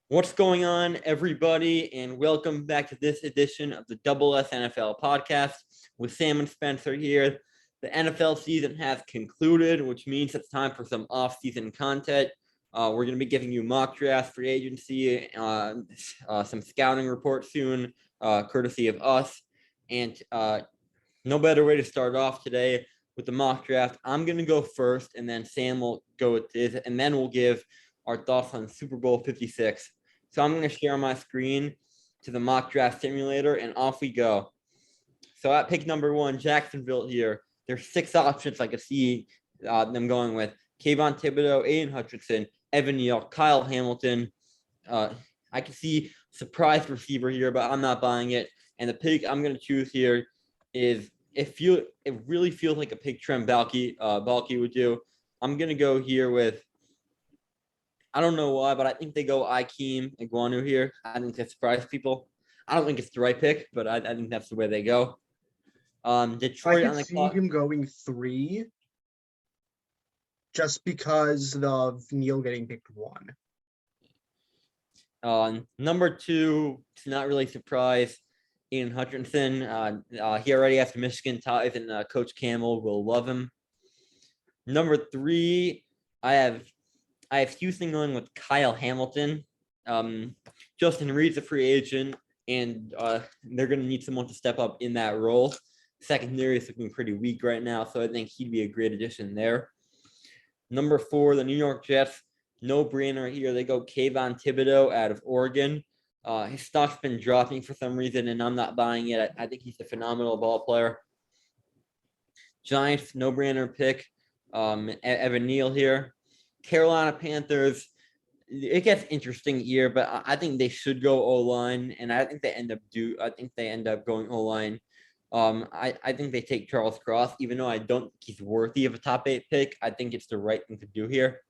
What's going on, everybody, and welcome back to this edition of the Double S NFL podcast with Sam and Spencer here. The NFL season has concluded, which means it's time for some off-season content. We're going to be giving you mock drafts, free agency, some scouting reports soon, courtesy of us. And no better way to start off today with the mock draft. I'm going to go first, and then Sam will go with his, and then we'll give our thoughts on Super Bowl 56. So I'm going to share my screen to the mock draft simulator, and off we go. So at pick number 1, Jacksonville here. There's 6 options I could see them going with. Kayvon Thibodeau, Aiden Hutchinson, Evan Neal, Kyle Hamilton. I can see surprise receiver here, but I'm not buying it. And the pick I'm going to choose here is it really feels like a pick Trent Baalke would do. I'm going to go here with, I don't know why, but I think they go Ikeem Iguanu here. I think that surprised people. I don't think it's the right pick, but I think that's the way they go. I Detroit could on the see clock. him going 3 just because of Neil getting picked 1. Number 2, it's not really surprised. Ian Hutchinson. He already has Michigan ties, and Coach Campbell will love him. Number 3, I have Houston going with Kyle Hamilton. Justin Reed's a free agent, and they're going to need someone to step up in that role. Secondary is looking pretty weak right now, so I think he'd be a great addition there. Number 4, the New York Jets. No brainer here. They go Kayvon Thibodeau out of Oregon. His stock's been dropping for some reason, and I'm not buying it. I think he's a phenomenal ball player. Giants, no brainer pick. Evan Neal here. Carolina Panthers, it gets interesting here, but I think they should go O-line, and I think they end up going O-line. I think they take Charles Cross, even though I don't think he's worthy of a top 8 pick. I think it's the right thing to do here.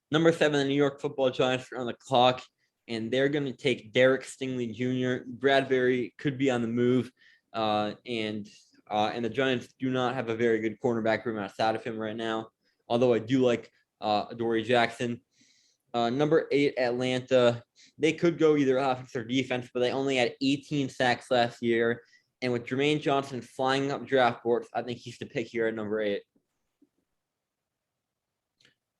Number 7, the New York Football Giants are on the clock, and they're going to take Derek Stingley Jr. Bradbury could be on the move, and the Giants do not have a very good cornerback room outside of him right now, although I do like Adoree Jackson. Number 8, Atlanta. They could go either offense or defense, but they only had 18 sacks last year. And with Jermaine Johnson flying up draft boards, I think he's the pick here at number 8.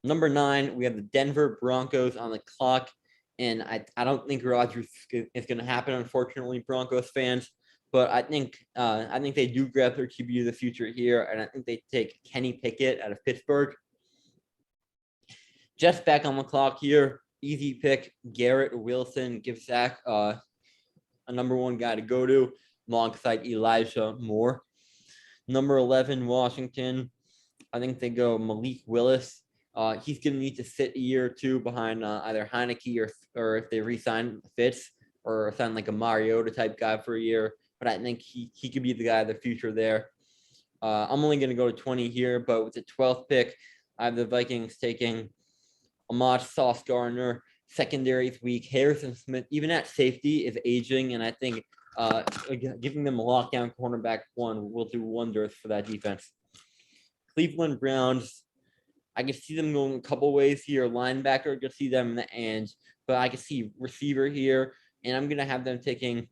Number 9, we have the Denver Broncos on the clock. And I don't think Rodgers is going to happen, unfortunately, Broncos fans. But I think they do grab their QB of the future here, and I think they take Kenny Pickett out of Pittsburgh. Jets back on the clock here. Easy pick. Garrett Wilson gives Zach a number 1 guy to go to alongside Elijah Moore. Number 11, Washington. I think they go Malik Willis. He's going to need to sit a year or 2 behind either Heineke or if they re-sign Fitz or sign like a Mariota type guy for a year. But I think he could be the guy of the future there. I'm only going to go to 20 here, but with the 12th pick, I have the Vikings taking Ahmad Sauce Gardner. Secondary is weak. Harrison Smith, even at safety, is aging, and I think giving them a lockdown cornerback 1 will do wonders for that defense. Cleveland Browns, I can see them going a couple ways here. Linebacker, I can see them in the end, but I can see receiver here, and I'm going to have them taking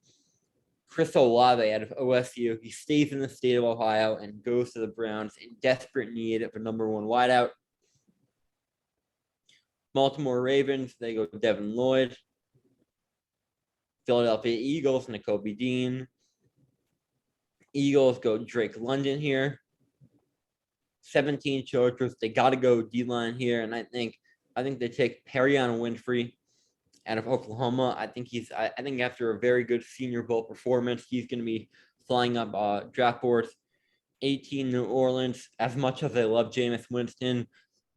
Chris Olave out of OSU. He stays in the state of Ohio and goes to the Browns in desperate need of a number 1 wideout. Baltimore Ravens, they go Devin Lloyd. Philadelphia Eagles, Nakobe Dean. Eagles go Drake London here. 17 Chargers, they got to go D-line here, and I think they take Perion Winfrey out of Oklahoma. I think after a very good Senior Bowl performance, he's going to be flying up draft boards. 18 New Orleans, as much as I love Jameis Winston,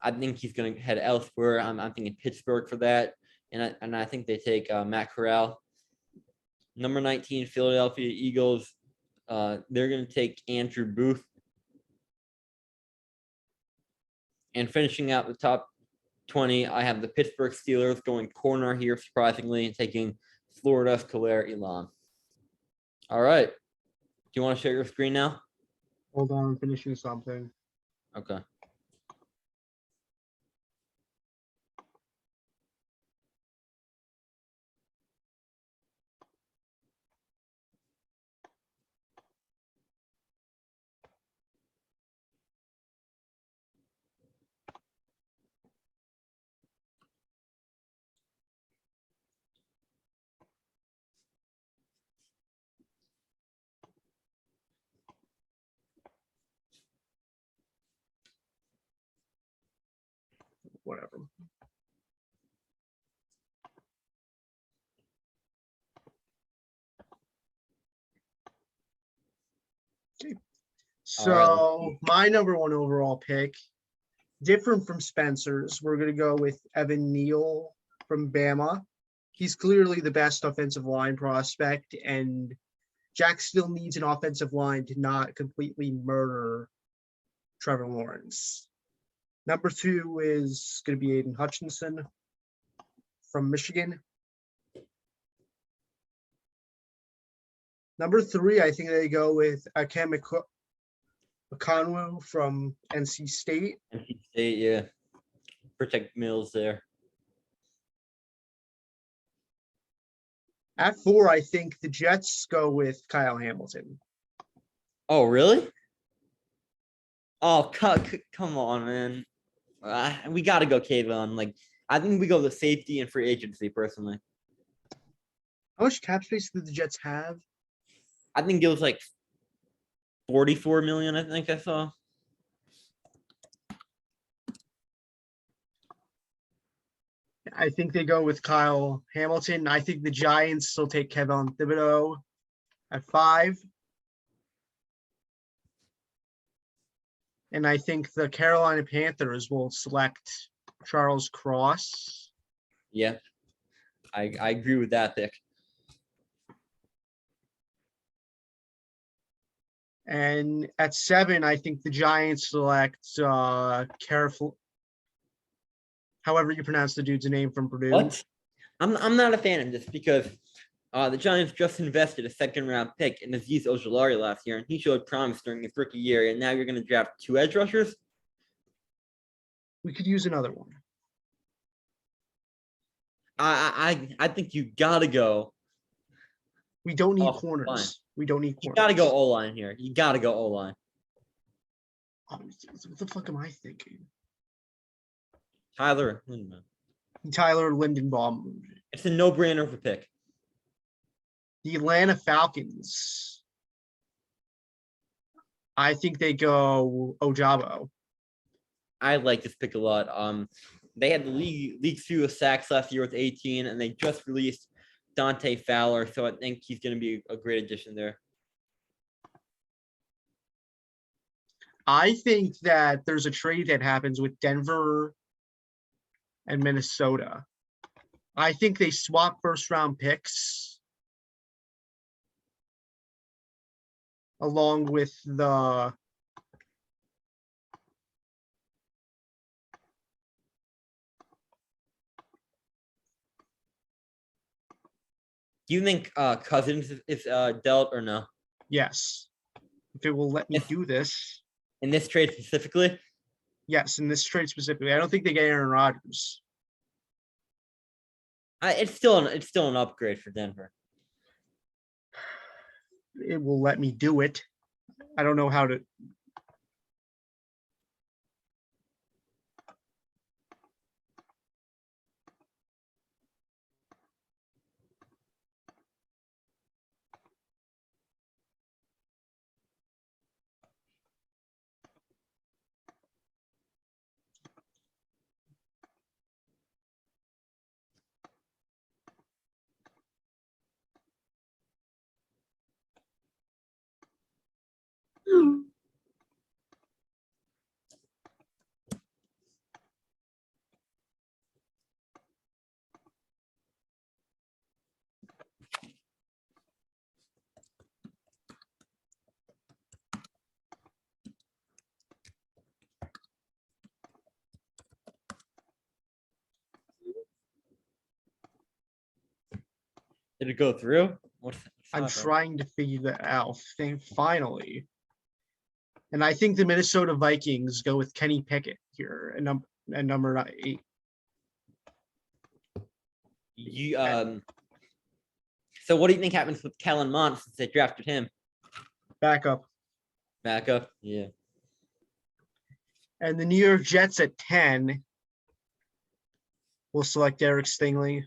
I think he's going to head elsewhere. I'm thinking Pittsburgh for that, and I think they take Matt Corral. Number 19, Philadelphia Eagles. They're going to take Andrew Booth. And finishing out the top 20, I have the Pittsburgh Steelers going corner here, surprisingly, and taking Florida's Khalil Elam. All right. Do you want to share your screen now? Hold on, I'm finishing something. Okay. whatever. Okay. So my number one overall pick, different from Spencer's, we're going to go with Evan Neal from Bama. He's clearly the best offensive line prospect, and Jack still needs an offensive line to not completely murder Trevor Lawrence. Number 2 is going to be Aiden Hutchinson from Michigan. Number 3, I think they go with Akem Okonwu from NC State. NC State, yeah. Protect Mills there. At 4, I think the Jets go with Kyle Hamilton. Oh, really? Oh, come on, man. We got to go Kayvon. Like, I think we go the safety and free agency, personally. How much cap space do the Jets have? I think it was like 44 million, I think I saw. I think they go with Kyle Hamilton. I think the Giants still take Kevin Thibodeau at 5. And I think the Carolina Panthers will select Charles Cross. Yeah, I agree with that pick. And at 7, I think the Giants select Careful. However you pronounce the dude's name from Purdue. What? I'm not a fan of this because the Giants just invested a second-round pick in Azeez Ojulari last year, and he showed promise during his rookie year, and now you're going to draft 2 edge rushers? We could use another one. I think you got to go. We don't need corners. Line. We don't need corners. You got to go O-line here. You got to go O-line. What the fuck am I thinking? Tyler Lindenbaum. Tyler Lindenbaum. It's a no-brainer of a pick. The Atlanta Falcons. I think they go Ojabo. I like this pick a lot. They had the league fewest sacks last year with 18, and they just released Dante Fowler, so I think he's going to be a great addition there. I think that there's a trade that happens with Denver and Minnesota. I think they swap first-round picks along with the Do you think Cousins is dealt or no? Yes. If it will let me do this. In this trade specifically? Yes, in this trade specifically. I don't think they get Aaron Rodgers. It's still an upgrade for Denver. It will let me do it. I don't know how to. Did it go through? I'm trying to figure that out. Finally. And I think the Minnesota Vikings go with Kenny Pickett here at number 8. So what do you think happens with Kellen Mond since they drafted him? Backup. Yeah. And the New York Jets at 10 will select Derek Stingley.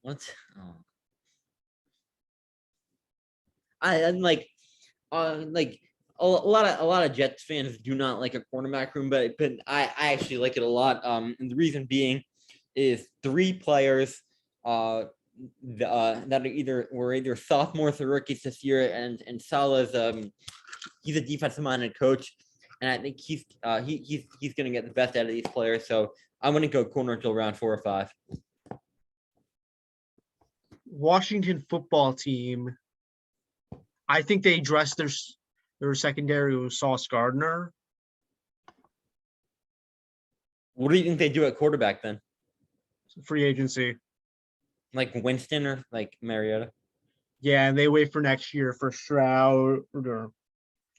What? Oh. I'm like lot of Jets fans do not like a cornerback room, but I actually like it a lot. And the reason being is 3 players that were either sophomores or rookies this year, and Salah's he's a defensive minded coach, and I think he's going to get the best out of these players. So I'm going to go corner until round 4 or 5. Washington football team. I think they addressed their secondary with Sauce Gardner. What do you think they do at quarterback then? Free agency. Like Winston or like Mariota? Yeah, and they wait for next year for Stroud. I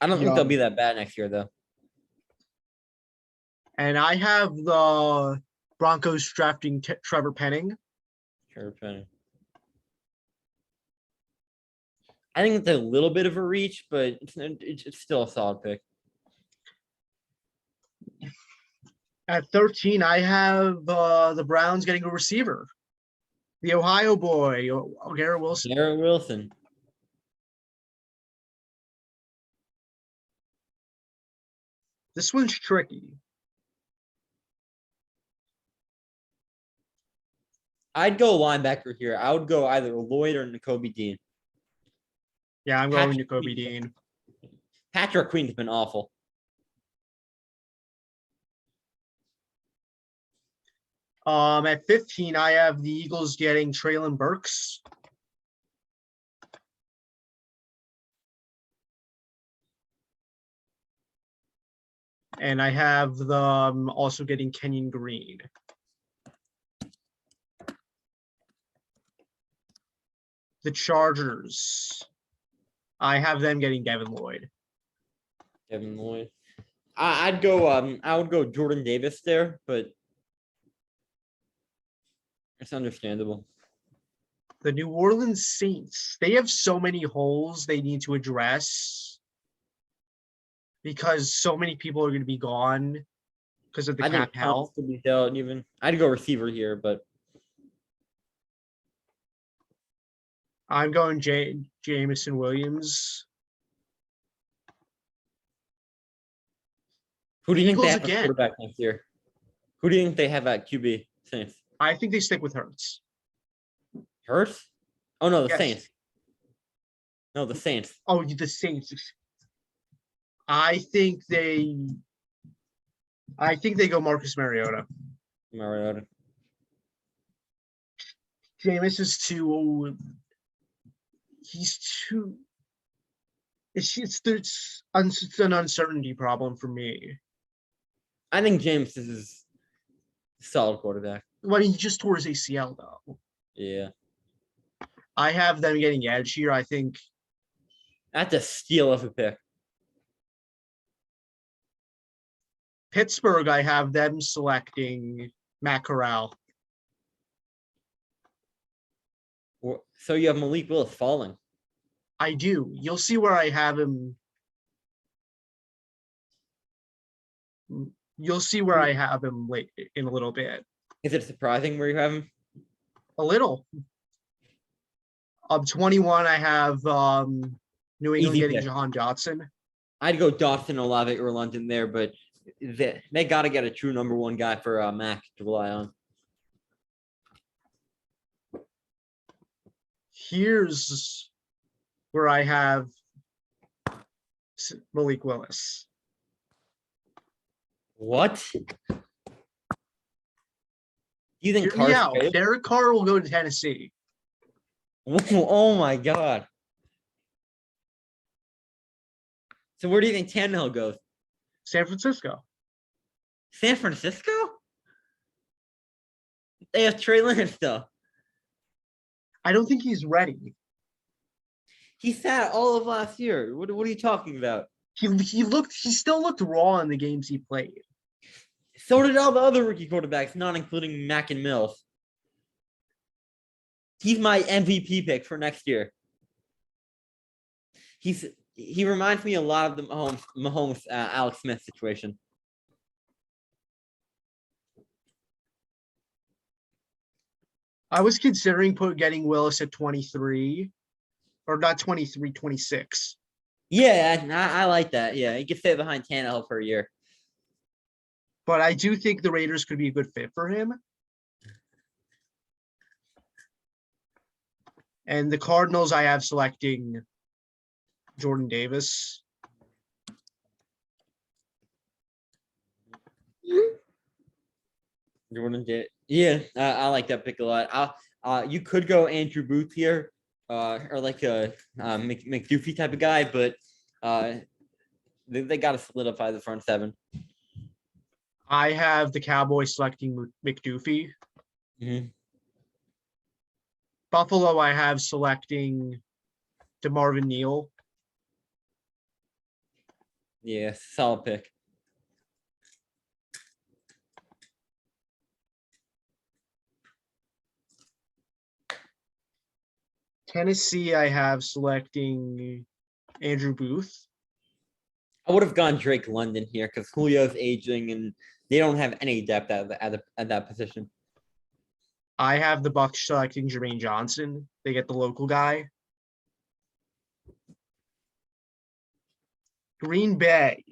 don't think they'll be that bad next year, though. And I have the Broncos drafting Trevor Penning. Trevor Penning. I think it's a little bit of a reach, but it's still a solid pick. At 13, I have the Browns getting a receiver. The Ohio boy, Garrett Wilson. Garrett Wilson. This one's tricky. I'd go linebacker here. I would go either Lloyd or Nakobe Dean. Yeah, I'm going Nakobe Dean. Patrick Queen's been awful. At 15, I have the Eagles getting Treylon Burks. And I have them also getting Kenyon Green. The Chargers. I have them getting Devin Lloyd. Devin Lloyd. I would go Jordan Davis there, but it's understandable. The New Orleans Saints. They have so many holes they need to address because so many people are going to be gone because of the cap health. I'd go receiver here, but I'm going Jameson Williams. Who do you think they have at quarterback next year? Who do you think they have at QB? Saints. I think they stick with Hurts. Hurts? Oh no, the Saints. No, the Saints. Oh, the Saints. I think they go Marcus Mariota. Jameis is too. He's too. It's an uncertainty problem for me. I think James is a solid quarterback. Well, he just tore his ACL though. Yeah. I have them getting edge here. I think that's a steal of a pick. Pittsburgh, I have them selecting Matt Corral. So you have Malik Willis falling. I do. You'll see where I have him. You'll see where I have him late in a little bit. Is it surprising where you have him? A little. 21, I have New England getting Jahan Dotson. I'd go Dotson, Olave, or London there, but they got to get a true number 1 guy for Mac to rely on. Here's where I have Malik Willis. What? You think Derek Carr will go to Tennessee? Oh my God. So where do you think Tannehill goes? San Francisco. San Francisco? They have Trey Lance though. I don't think he's ready. He sat all of last year. What are you talking about? He still looked raw in the games he played. So did all the other rookie quarterbacks, not including Mack and Mills. He's my MVP pick for next year. He reminds me a lot of the Mahomes Alex Smith situation. I was considering getting Willis at 23, or not 23, 26. Yeah, I like that. Yeah, he could fit behind Tannehill for a year. But I do think the Raiders could be a good fit for him. And the Cardinals, I have selecting Jordan Davis. Jordan did. Yeah, I like that pick a lot. You could go Andrew Booth here, or like a McDuffie type of guy, but they got to solidify the front seven. I have the Cowboys selecting McDuffie. Mm-hmm. Buffalo, I have selecting DeMarvin Neal. Yeah, solid pick. Tennessee, I have selecting Andrew Booth. I would have gone Drake London here because Julio's aging and they don't have any depth at that position. I have the Bucs selecting Jermaine Johnson. They get the local guy. Green Bay.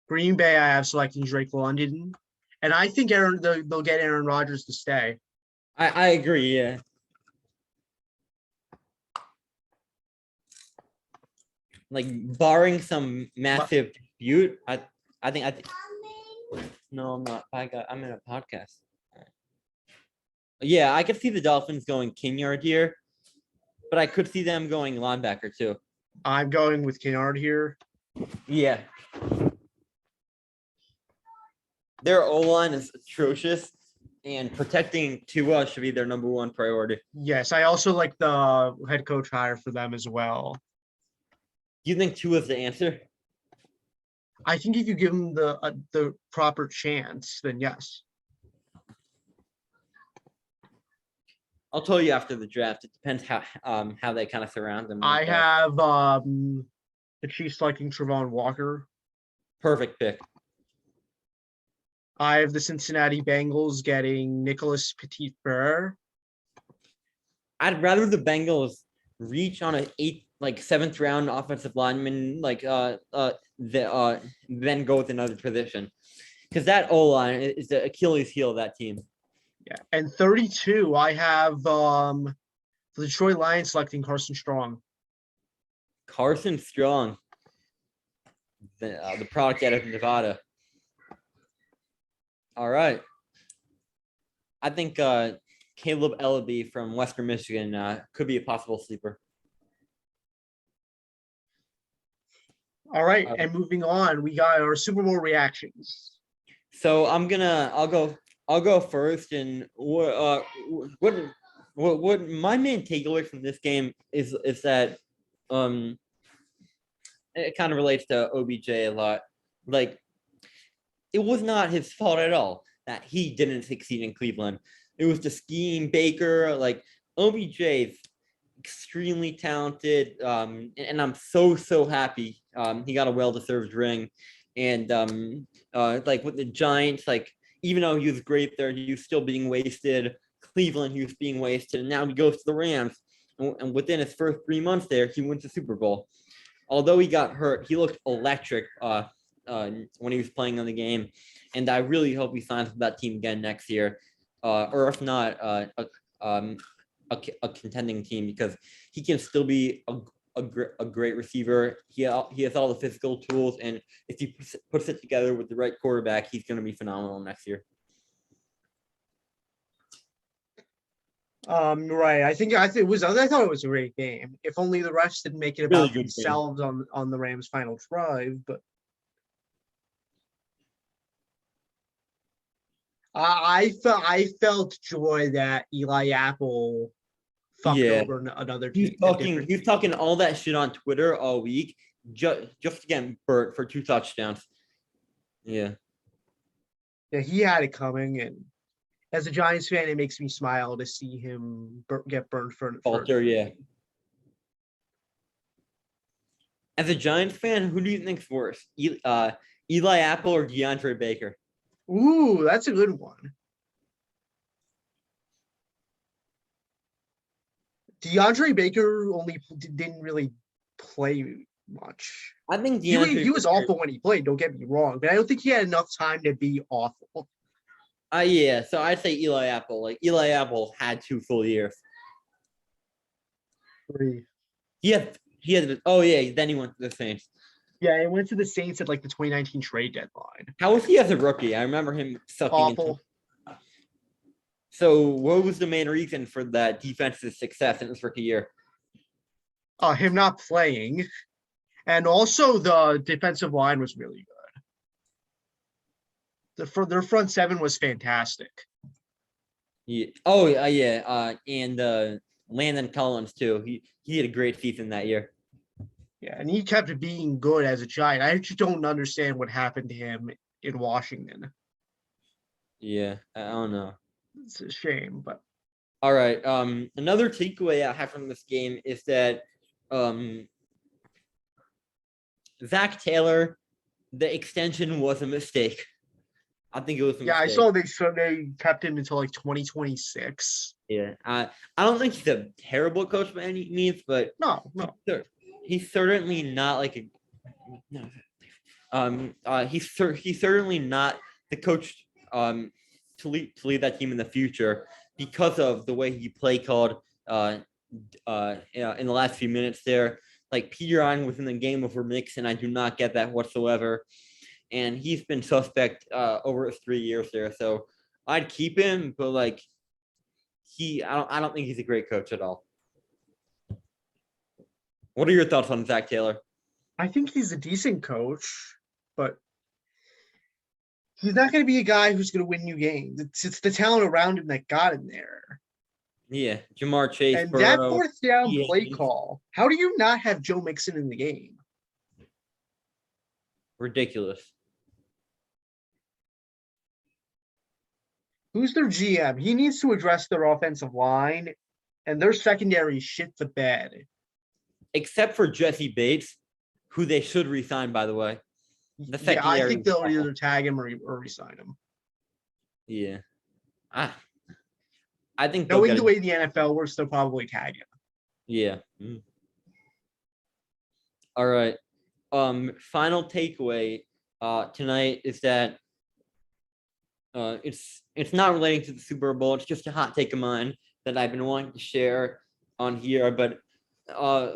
Green Bay, I have selecting Drake London. And I think they'll get Aaron Rodgers to stay. I agree, yeah. Like barring some massive dispute, I think no, I'm not. I'm in a podcast. Yeah, I could see the Dolphins going Kingyard here, but I could see them going linebacker too. I'm going with Kennard here. Yeah. Their O-line is atrocious, and protecting Tua should be their number one priority. Yes, I also like the head coach hire for them as well. Do you think Tua's the answer? I think if you give him the proper chance, then yes. I'll tell you after the draft. It depends how they kind of surround him. I have the Chiefs selecting Travon Walker. Perfect pick. I have the Cincinnati Bengals getting Nicholas Petit-Frere. I'd rather the Bengals reach on an seventh round offensive lineman then go with another position, because that O-line is the Achilles heel of that team. Yeah, and 32, I have the Detroit Lions selecting Carson Strong. Carson Strong, the product out of Nevada. All right, I think Caleb Ellaby from Western Michigan could be a possible sleeper. All right, and moving on, we got our Super Bowl reactions. So I'll go first, and what my main takeaway from this game is that it kind of relates to OBJ a lot. Like, it was not his fault at all that he didn't succeed in Cleveland. It was the scheme, Baker. Like, OBJ's extremely talented, and I'm so happy he got a well-deserved ring. And like with the Giants, like even though he was great there, he was still being wasted. Cleveland, he was being wasted, and now he goes to the Rams. And within his first 3 months there, he wins the Super Bowl. Although he got hurt, he looked electric when he was playing on the game, and I really hope he signs with that team again next year, or if not, a contending team, because he can still be a great receiver. He has all the physical tools, and if he puts it together with the right quarterback, he's going to be phenomenal next year. Right. I thought it was a great game. If only the refs didn't make it about Really themselves on the Rams' final drive, but I felt joy that Eli Apple fucked over another team. He was talking all that shit on Twitter all week just to get burnt for 2 touchdowns. Yeah. Yeah, he had it coming, and as a Giants fan, it makes me smile to see him get burned for Falter, yeah. As a Giants fan, who do you think's worse? Eli Apple or DeAndre Baker? Ooh, that's a good one. DeAndre Baker didn't really play much. I think He was awful when he played. Don't get me wrong, but I don't think he had enough time to be awful. Yeah. So I'd say Eli Apple. Like Eli Apple had 2 full years. 3. He had. Oh yeah. Then he went to the Saints. Yeah, he went to the Saints at like the 2019 trade deadline. How was he as a rookie? I remember him sucking. Awful. So what was the main reason for that defense's success in his rookie year? Him not playing, and also the defensive line was really good. Their front seven was fantastic. Yeah. Oh yeah. And Landon Collins too. He had a great season that year. Yeah, and he kept being good as a Giant. I just don't understand what happened to him in Washington. Yeah, I don't know. It's a shame, but all right. Another takeaway I have from this game is that Zach Taylor, the extension was a mistake. I think it was a mistake. I saw they kept him until like 2026. Yeah. I don't think he's a terrible coach by any means, but no. He's certainly not like he's certainly not the coach to lead that team in the future because of the way he play called in the last few minutes there. Like Peter Ryan was in the game over Mixon. I do not get that whatsoever. And he's been suspect over his 3 years there. So I'd keep him, but like I don't think he's a great coach at all. What are your thoughts on Zach Taylor? I think he's a decent coach, but he's not going to be a guy who's going to win you games. It's the talent around him that got him there. Yeah, Jamar Chase. And Burrow, that 4th down play call, how do you not have Joe Mixon in the game? Ridiculous. Who's their GM? He needs to address their offensive line, and their secondary shit the bed. Except for Jesse Bates, who they should re-sign, by the way. Yeah, I think they'll either tag him or re-sign him. Yeah. I think knowing the way the NFL works, they'll probably tag him. Yeah. Mm. All right. Final takeaway tonight is that it's not relating to the Super Bowl. It's just a hot take of mine that I've been wanting to share on here. But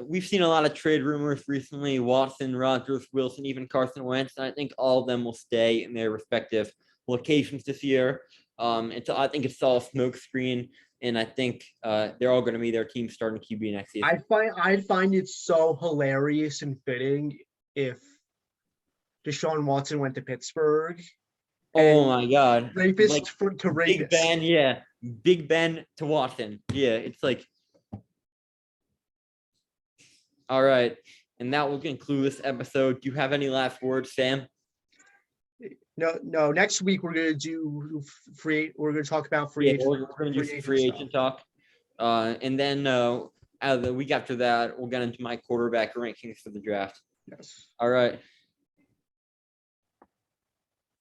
we've seen a lot of trade rumors recently: Watson, Rodgers, Wilson, even Carson Wentz. And I think all of them will stay in their respective locations this year. And so I think it's all smokescreen, and I think they're all going to be their team starting QB next season. I'd find it so hilarious and fitting if Deshaun Watson went to Pittsburgh. Oh my God! Rapist to rapist. Big Ben, yeah. Big Ben to Watson, yeah. It's like, all right, and that will conclude this episode. Do you have any last words, Sam? No. Next week we're gonna do We're gonna talk about free agent. We're gonna do some free agent talk, and then the week after that we'll get into my quarterback rankings for the draft. Yes. All right.